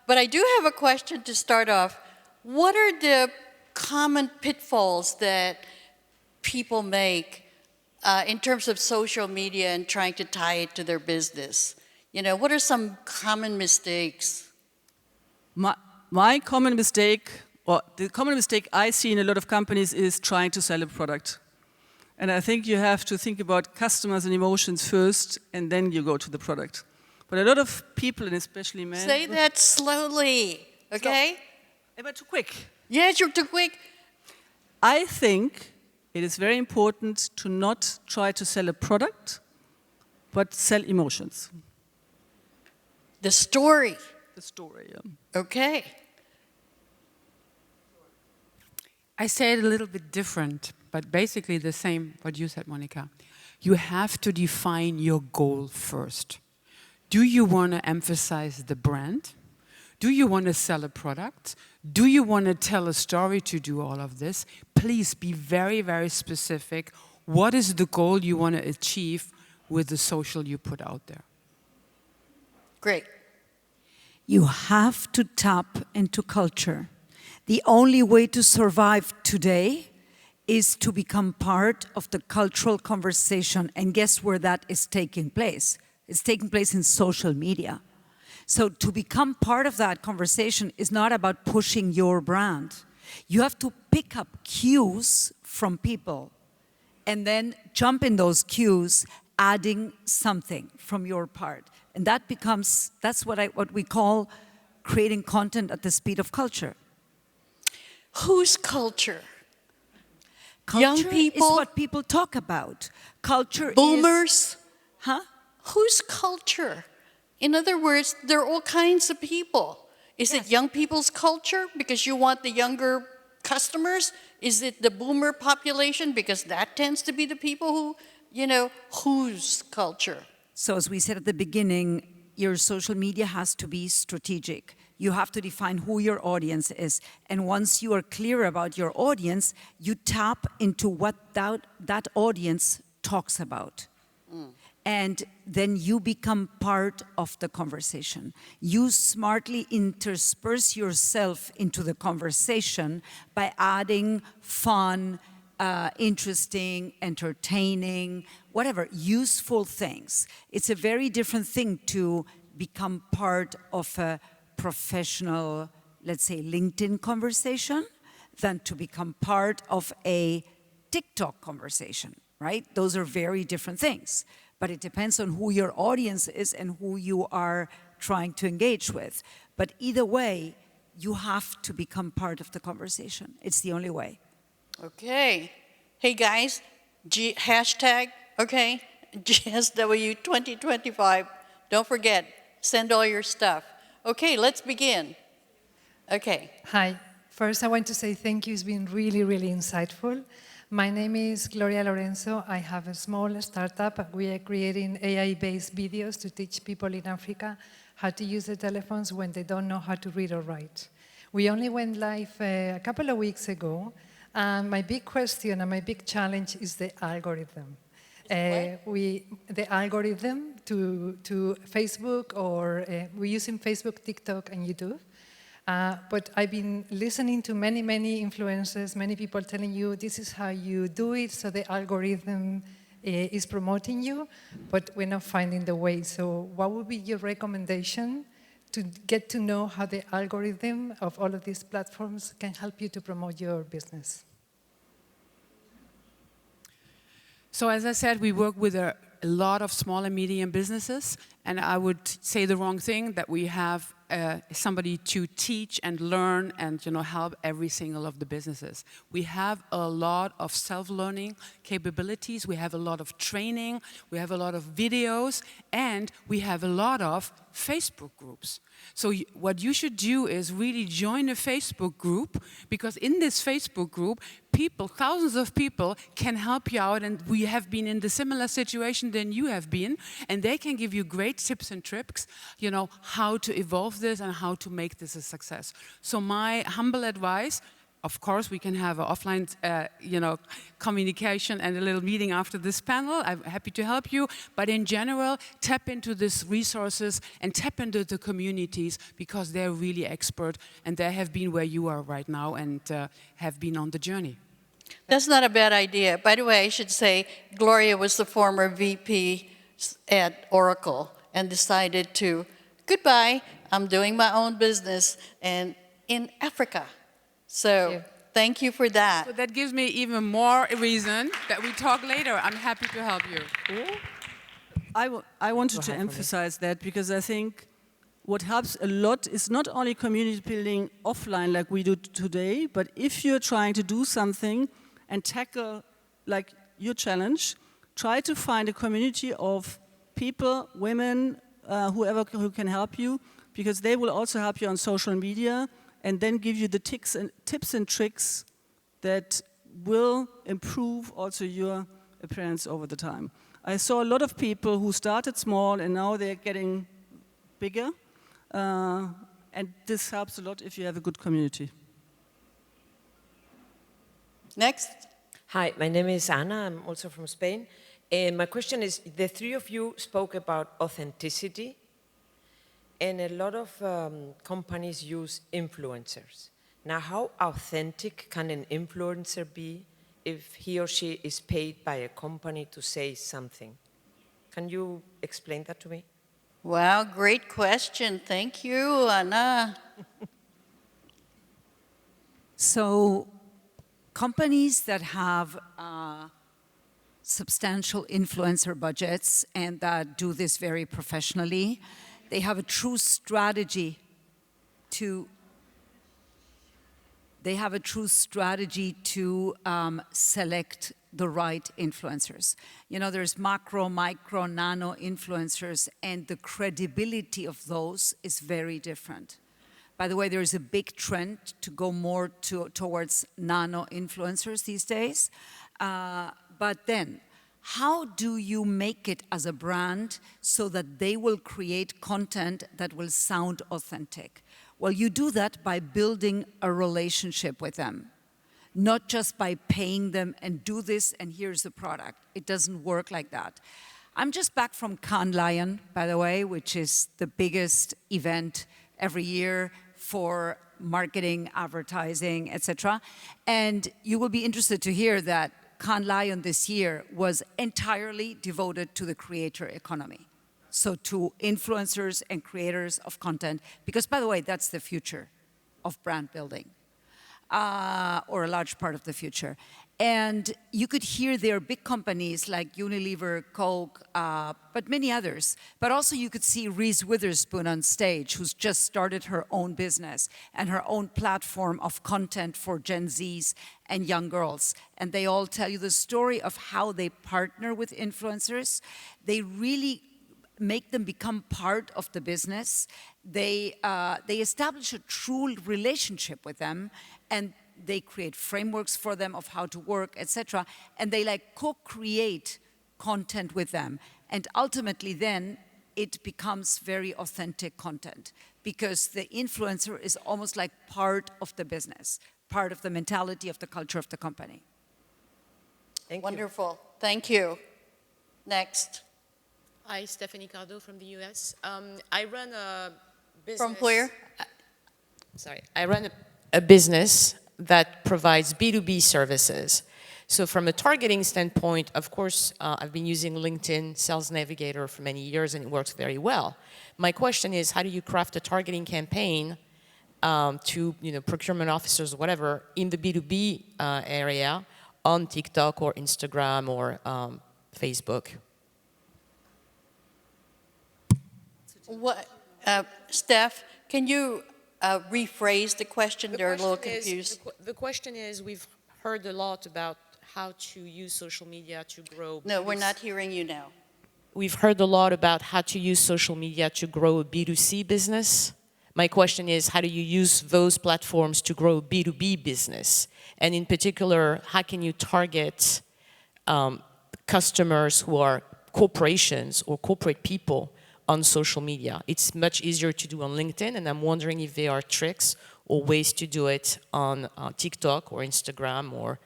But I do have a question to start off. What are the common pitfalls that people make in terms of social media and trying to tie it to their business? You know, what are some common mistakes? My common mistake, or the common mistake I see in a lot of companies is trying to sell a product. And I think you have to think about customers and emotions first, and then you go to the product. But a lot of people, and especially men... Say that slowly, okay? But too quick. Yes, you're too quick. I think it is very important to not try to sell a product, but sell emotions. The story. The story, yeah. Okay. I say it a little bit different, but basically the same what you said, Monika. You have to define your goal first. Do you want to emphasize the brand? Do you want to sell a product? Do you want to tell a story to do all of this? Please be very, very specific. What is the goal you want to achieve with the social you put out there? Great. You have to tap into culture. The only way to survive today is to become part of the cultural conversation. And guess where that is taking place? It's taking place in social media. So to become part of that conversation is not about pushing your brand. You have to pick up cues from people and then jump in those cues, adding something from your part. And that becomes, that's what we call creating content at the speed of culture. Whose culture? Culture Young people? is what people talk about. Culture Boomers? is... Huh? Whose culture? In other words, there are all kinds of people. Is it young people's culture because you want the younger customers? Is it the boomer population because that tends to be the people who, you know, whose culture? So as we said at the beginning, your social media has to be strategic. You have to define who your audience is. And once you are clear about your audience, you tap into what that audience talks about. And then you become part of the conversation. You smartly intersperse yourself into the conversation by adding fun, interesting, entertaining, whatever, useful things. It's a very different thing to become part of a professional, let's say, LinkedIn conversation than to become part of a TikTok conversation, right? Those are very different things. But it depends on who your audience is and who you are trying to engage with. But either way, you have to become part of the conversation. It's the only way. Okay. Hey guys, hashtag, okay, GSW 2025. Don't forget, send all your stuff. Okay, let's begin. Okay. Hi. First, I want to say thank you. It's been really, really insightful. My name is Gloria Lorenzo. I have a small startup. We are creating AI-based videos to teach people in Africa how to use the telephones when they don't know how to read or write. We only went live a couple of weeks ago, and my big question and my big challenge is the algorithm. The algorithm to Facebook, or we're using Facebook, TikTok, and YouTube. But I've been listening to many, many influencers, many people telling you this is how you do it, so the algorithm is promoting you, but we're not finding the way. So what would be your recommendation to get to know how the algorithm of all of these platforms can help you to promote your business? So as I said, we work with a lot of small and medium businesses, and I would say the wrong thing, that we have somebody to teach and learn and help every single of the businesses. We have a lot of self-learning capabilities, we have a lot of training, we have a lot of videos, and we have a lot of Facebook groups. So what you should do is really join a Facebook group, because in this Facebook group, people, thousands of people can help you out, and we have been in the similar situation than you have been, and they can give you great tips and tricks, how to evolve this and how to make this a success. So my humble advice, Of course, we can have an offline, communication and a little meeting after this panel. I'm happy to help you. But in general, tap into these resources and tap into the communities because they're really expert and they have been where you are right now and have been on the journey. That's not a bad idea. By the way, I should say Gloria was the former VP at Oracle and decided to, goodbye, I'm doing my own business and in Africa. So thank you for that. So that gives me even more reason that we talk later. I'm happy to help you. I wanted to emphasize that because I think what helps a lot is not only community building offline like we do today, but if you're trying to do something and tackle like your challenge, try to find a community of people, women, whoever who can help you, because they will also help you on social media and then give you the tips and tricks that will improve also your appearance over the time. I saw a lot of people who started small and now they're getting bigger, and this helps a lot if you have a good community. Next. Hi, my name is Ana. I'm also from Spain. And my question is, the three of you spoke about authenticity, and a lot of companies use influencers. Now, how authentic can an influencer be if he or she is paid by a company to say something? Can you explain that to me? Wow, great question. Thank you, Ana. So companies that have substantial influencer budgets and that do this very professionally, they have a true strategy to select the right influencers. You know, there's macro, micro, nano influencers, and the credibility of those is very different. By the way, there's a big trend to go more towards nano influencers these days. But then, how do you make it as a brand so that they will create content that will sound authentic? Well, you do that by building a relationship with them, not just by paying them and do this and here's the product. It doesn't work like that. I'm just back from Cannes Lion, by the way, which is the biggest event every year for marketing, advertising, etc. And you will be interested to hear that Cannes Lion this year was entirely devoted to the creator economy. So to influencers and creators of content, because by the way, that's the future of brand building, or a large part of the future. And you could hear there big companies like Unilever, Coke, but many others. But also you could see Reese Witherspoon on stage, who's just started her own business and her own platform of content for Gen Zs and young girls. And they all tell you the story of how they partner with influencers. They really make them become part of the business. They establish a true relationship with them, and they create frameworks for them of how to work, etc. And they like co-create content with them. And ultimately then it becomes very authentic content because the influencer is almost like part of the business, part of the mentality of the culture of the company. Thank you. Wonderful. Thank you. Next. Hi, Stephanie Cardo from the US. I run a business. From where? I run a business that provides B2B services. So from a targeting standpoint, of course, I've been using LinkedIn Sales Navigator for many years and it works very well. My question is, how do you craft a targeting campaign to procurement officers or whatever in the B2B area on TikTok or Instagram or Facebook? What, Steph, can you rephrase the question? They're a little confused. The question is, we've heard a lot about how to use social media to grow. No, we're not hearing you now. We've heard a lot about how to use social media to grow a B2C business. My question is, how do you use those platforms to grow a B2B business? And in particular, how can you target customers who are corporations or corporate people on social media? It's much easier to do on LinkedIn, and I'm wondering if there are tricks or ways to do it on TikTok or Instagram or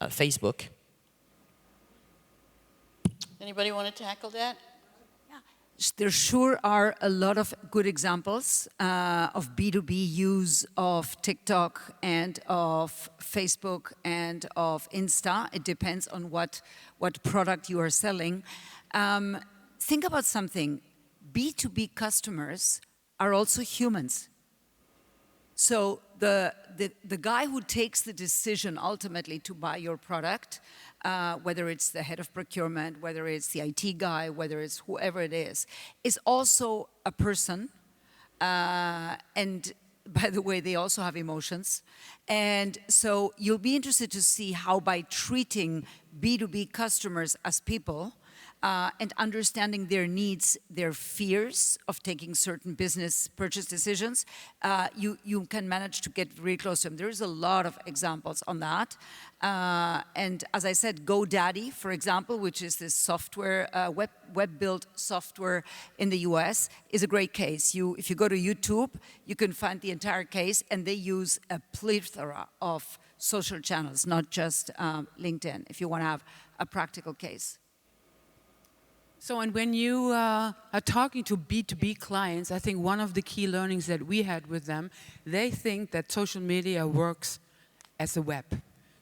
Facebook. Anybody want to tackle that? There sure are a lot of good examples of B2B use of TikTok and of Facebook and of Insta. It depends on what product you are selling. Think about something. B2B customers are also humans. So the guy who takes the decision ultimately to buy your product, whether it's the head of procurement, whether it's the IT guy, whether it's whoever it is also a person. And by the way, they also have emotions. And so you'll be interested to see how by treating B2B customers as people, and understanding their needs, their fears of taking certain business purchase decisions, you can manage to get really close to them. There's a lot of examples on that. And as I said, GoDaddy, for example, which is this software, web-built software in the US, is a great case. If you go to YouTube, you can find the entire case, and they use a plethora of social channels, not just LinkedIn, if you want to have a practical case. So, and when you are talking to B2B clients, I think one of the key learnings that we had with them, they think that social media works as a web.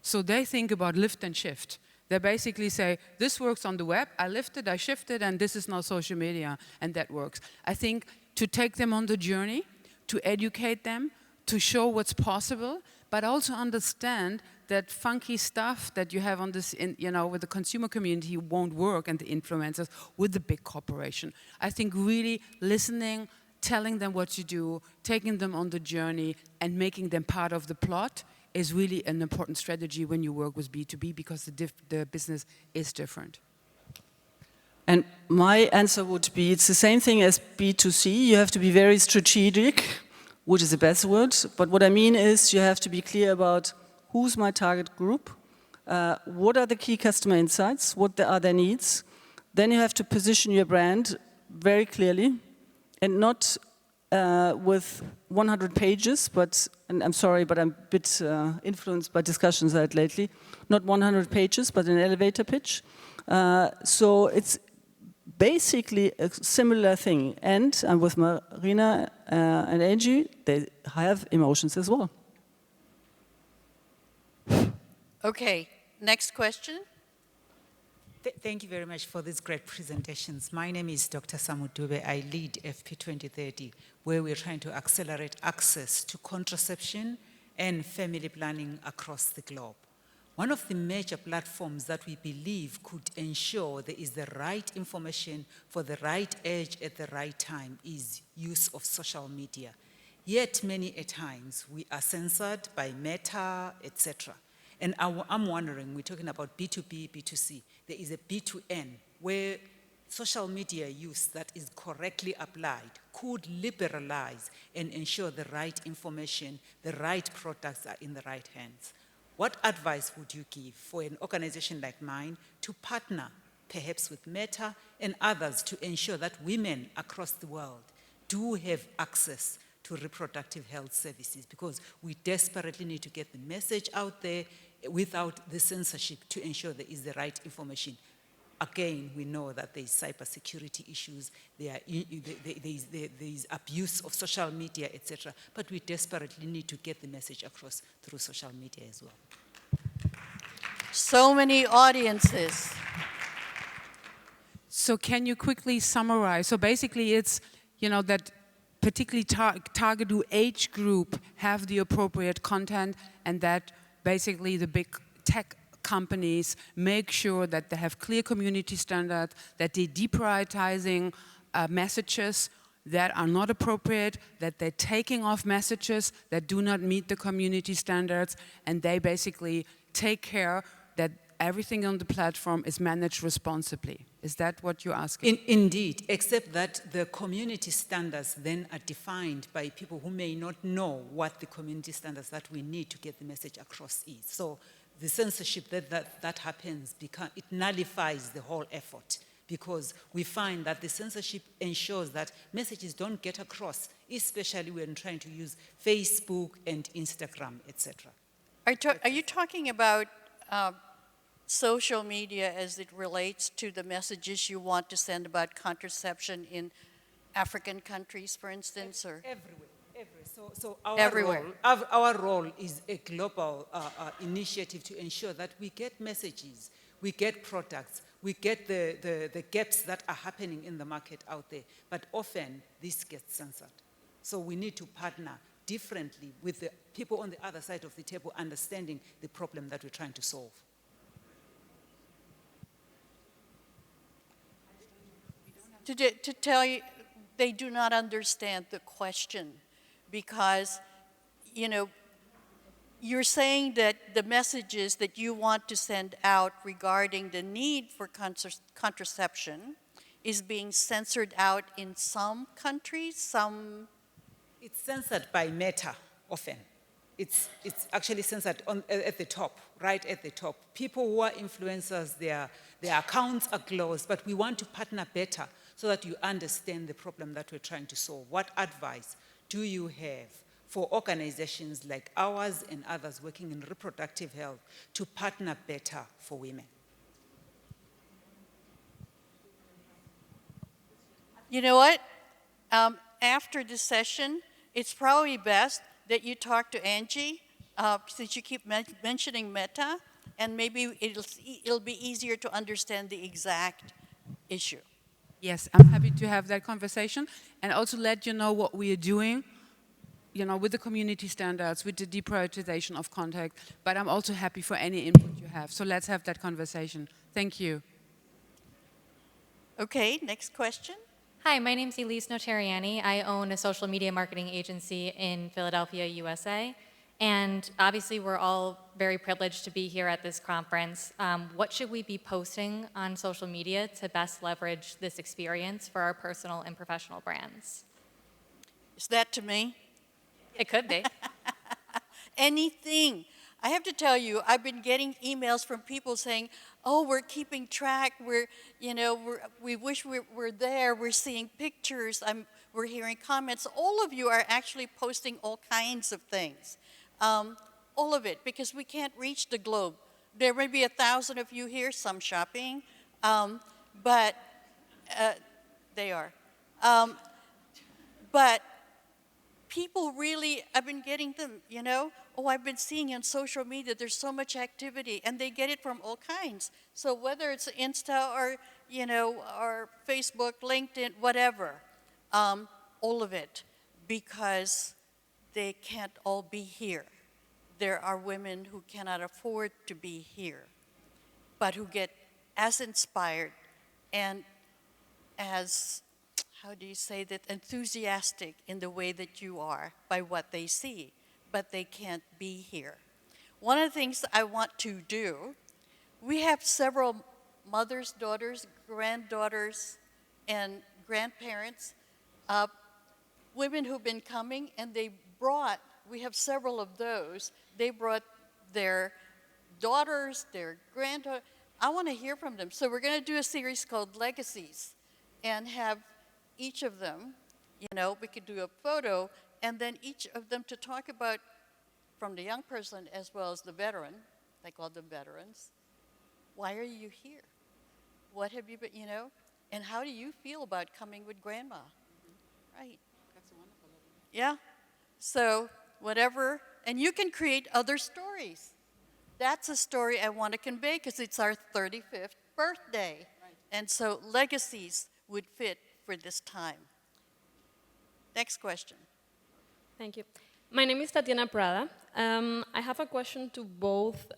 So they think about lift and shift. They basically say, this works on the web, I lift it, I shift it, and this is now social media, and that works. I think to take them on the journey, to educate them, to show what's possible, but also understand that funky stuff that you have on this, with the consumer community won't work, and the influencers with the big corporation. I think really listening, telling them what to do, taking them on the journey, and making them part of the plot is really an important strategy when you work with B2B, because the business is different. And my answer would be, it's the same thing as B2C. You have to be very strategic, which is the best word. But what I mean is you have to be clear about who's my target group, what are the key customer insights, what are their needs. Then you have to position your brand very clearly, and not with 100 pages, and I'm sorry, but I'm a bit influenced by discussions I had lately, not 100 pages, but an elevator pitch. So it's basically a similar thing. And I'm with Marina and Angie, they have emotions as well. Okay, next question. Thank you very much for these great presentations. My name is Dr. Samu Dube. I lead FP 2030, where we're trying to accelerate access to contraception and family planning across the globe. One of the major platforms that we believe could ensure there is the right information for the right age at the right time is use of social media. Yet many a times we are censored by Meta, etc. And I'm wondering, we're talking about B2B, B2C. There is a B2N where social media use that is correctly applied could liberalize and ensure the right information, the right products are in the right hands. What advice would you give for an organization like mine to partner perhaps with Meta and others to ensure that women across the world do have access to reproductive health services? Because we desperately need to get the message out there without the censorship to ensure there is the right information. Again, we know that there is cybersecurity issues, there is abuse of social media, etc. But we desperately need to get the message across through social media as well. So many audiences. So can you quickly summarize? So basically it's, that particularly target age group have the appropriate content, and that basically the big tech companies make sure that they have clear community standards, that they're deprioritizing messages that are not appropriate, that they're taking off messages that do not meet the community standards, and they basically take care that everything on the platform is managed responsibly. Is that what you're asking? Indeed, except that the community standards then are defined by people who may not know what the community standards that we need to get the message across is. So the censorship that happens, it nullifies the whole effort, because we find that the censorship ensures that messages don't get across, especially when trying to use Facebook and Instagram, etc. Are you talking about social media as it relates to the messages you want to send about contraception in African countries, for instance, or Everywhere. Everywhere. Our role is a global initiative to ensure that we get messages, we get products, we get the gaps that are happening in the market out there. But often this gets censored. So we need to partner differently with the people on the other side of the table, understanding the problem that we're trying to solve. to tell you, they do not understand the question because, you know, you're saying that the messages that you want to send out regarding the need for contraception is being censored out in some countries, some... It's censored by Meta often. It's actually censored at the top, right at the top. People who are influencers, their accounts are closed, but we want to partner better so that you understand the problem that we're trying to solve. What advice do you have for organizations like ours and others working in reproductive health to partner better for women? You know what? After this session, it's probably best that you talk to Angie, since you keep mentioning Meta, and maybe it'll be easier to understand the exact issue. Yes, I'm happy to have that conversation and also let you know what we are doing, you know, with the community standards, with the deprioritization of contact, but I'm also happy for any input you have. So let's have that conversation. Thank you. Okay, next question. Hi, my name's Elise Notariani. I own a social media marketing agency in Philadelphia, USA. And obviously, we're all very privileged to be here at this conference. What should we be posting on social media to best leverage this experience for our personal and professional brands? Is that to me? It could be. Anything. I have to tell you, I've been getting emails from people saying, oh, we're keeping track, we wish we were there, we're seeing pictures, we're hearing comments. All of you are actually posting all kinds of things. All of it, because we can't reach the globe. There may be 1,000 of you here, some shopping, but they are. But people really, I've been getting them, oh, I've been seeing on social media, there's so much activity, and they get it from all kinds. So whether it's Insta or, or Facebook, LinkedIn, whatever, all of it, because they can't all be here. There are women who cannot afford to be here, but who get as inspired and as, how do you say that, enthusiastic in the way that you are by what they see, but they can't be here. One of the things I want to do, we have several mothers, daughters, granddaughters, and grandparents, women who've been coming, and they brought, we have several of those, they brought their daughters, their granddaughters. I want to hear from them. So we're going to do a series called Legacies and have each of them, we could do a photo, and then each of them to talk about, from the young person as well as the veteran, they call them veterans, why are you here? What have you been, and how do you feel about coming with grandma? Right. That's wonderful. Yeah. So whatever, and you can create other stories. That's a story I want to convey because it's our 35th birthday. Right. And so legacies would fit for this time. Next question. Thank you. My name is Tatiana Prada. I have a question to both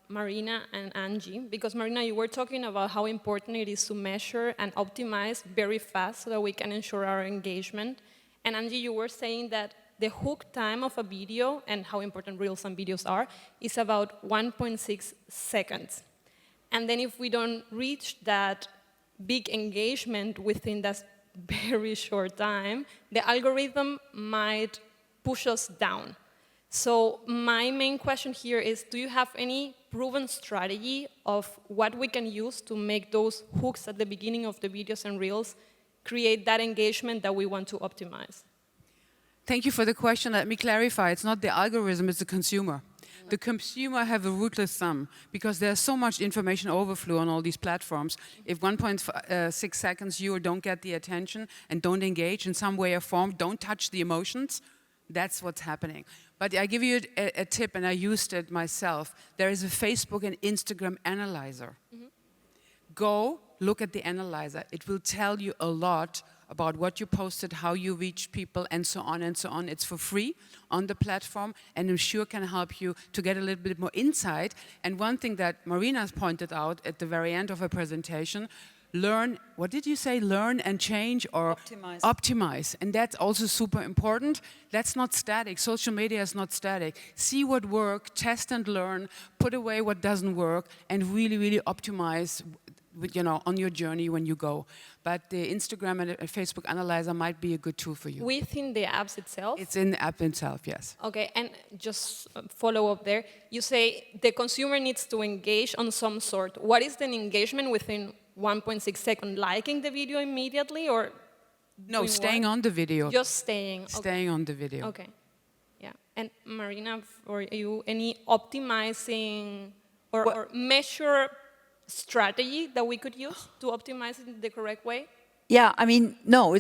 Marina and Angie, because Marina, you were talking about how important it is to measure and optimize very fast so that we can ensure our engagement. And Angie, you were saying that the hook time of a video and how important reels and videos are is about 1.6 seconds. And then if we don't reach that big engagement within that very short time, the algorithm might push us down. So my main question here is, do you have any proven strategy of what we can use to make those hooks at the beginning of the videos and reels create that engagement that we want to optimize? Thank you for the question. Let me clarify. It's not the algorithm, it's the consumer. The consumer have a ruthless thumb because there's so much information overflow on all these platforms. If 1.6 seconds you don't get the attention and don't engage in some way or form, don't touch the emotions, that's what's happening. But I give you a tip, and I used it myself. There is a Facebook and Instagram analyzer. Go look at the analyzer. It will tell you a lot about what you posted, how you reach people, and so on and so on. It's for free on the platform, and I'm sure can help you to get a little bit more insight. And one thing that Marina has pointed out at the very end of her presentation, learn, what did you say? Learn and change, or Optimize. optimize. And that's also super important. That's not static. Social media is not static. See what works, test and learn, put away what doesn't work, and really, really optimize on your journey when you go. But the Instagram and Facebook analyzer might be a good tool for you. Within the apps itself? It's in the app itself, yes. Okay, and just follow up there. You say the consumer needs to engage on some sort. What is the engagement within 1.6 seconds? Liking the video immediately, or? No, staying on the video. Just staying. Staying on the video. Okay, yeah. And Marina, for you, any optimizing or measure strategy that we could use to optimize it in the correct way? Yeah, I mean, no,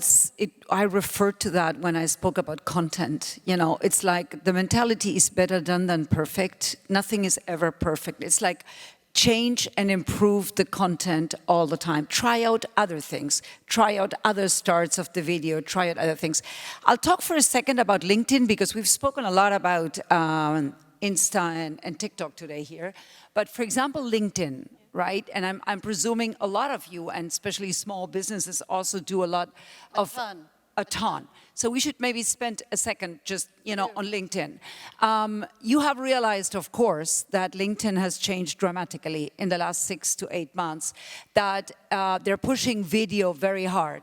I referred to that when I spoke about content. It's like the mentality is better done than perfect. Nothing is ever perfect. It's like change and improve the content all the time. Try out other things. Try out other starts of the video. Try out other things. I'll talk for a second about LinkedIn because we've spoken a lot about Insta and TikTok today here. But for example, LinkedIn, right? And I'm presuming a lot of you, and especially small businesses, also do a lot of... A ton. So we should maybe spend a second just, on LinkedIn. You have realized, of course, that LinkedIn has changed dramatically in the last 6 to 8 months, that they're pushing video very hard.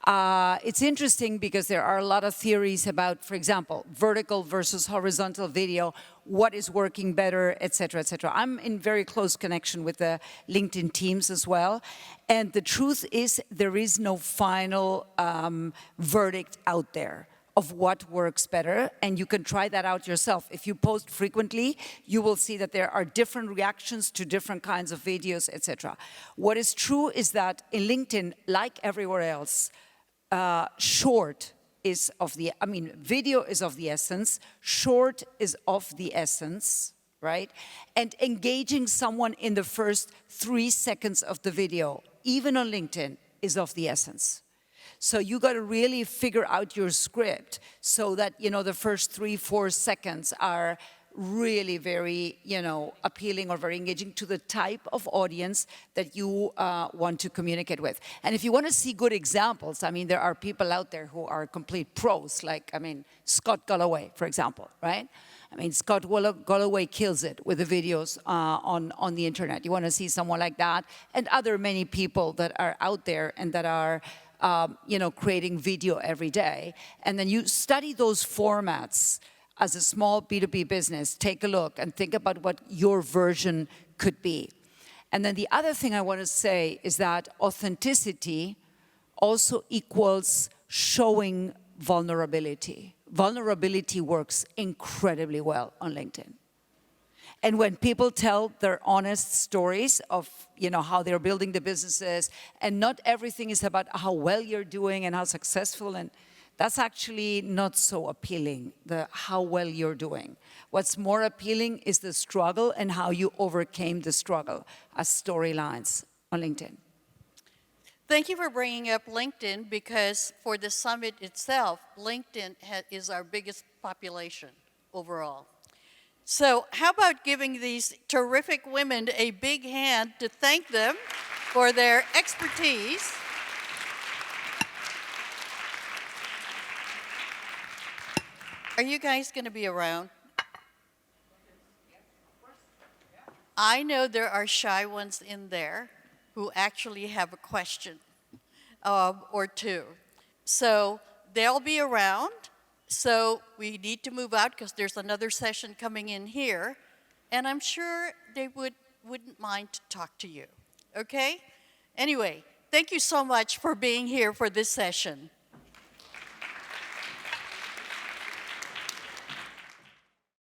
It's interesting because there are a lot of theories about, for example, vertical versus horizontal video, what is working better, et cetera, et cetera. I'm in very close connection with the LinkedIn teams as well. And the truth is there is no final verdict out there of what works better, and you can try that out yourself. If you post frequently, you will see that there are different reactions to different kinds of videos, etc. What is true is that in LinkedIn, like everywhere else, video is of the essence, short is of the essence, right? And engaging someone in the first 3 seconds of the video, even on LinkedIn, is of the essence. So you got to really figure out your script so that, the first 3-4 seconds are really very, appealing or very engaging to the type of audience that you want to communicate with. And if you want to see good examples, there are people out there who are complete pros, like, Scott Galloway, for example, right? Scott Galloway kills it with the videos on the internet. You want to see someone like that, and other many people that are out there and that are creating video every day. And then you study those formats as a small B2B business. Take a look and think about what your version could be. And then the other thing I want to say is that authenticity also equals showing vulnerability. Vulnerability works incredibly well on LinkedIn. And when people tell their honest stories of, how they're building the businesses, and not everything is about how well you're doing and how successful, and that's actually not so appealing, how well you're doing. What's more appealing is the struggle and how you overcame the struggle as storylines on LinkedIn. Thank you for bringing up LinkedIn, because for the summit itself, LinkedIn is our biggest population overall. So how about giving these terrific women a big hand to thank them for their expertise. Are you guys going to be around? I know there are shy ones in there who actually have a question or two. So they'll be around, So we need to move out because there's another session coming in here, and I'm sure they wouldn't mind to talk to you. Okay? Anyway, thank you so much for being here for this session.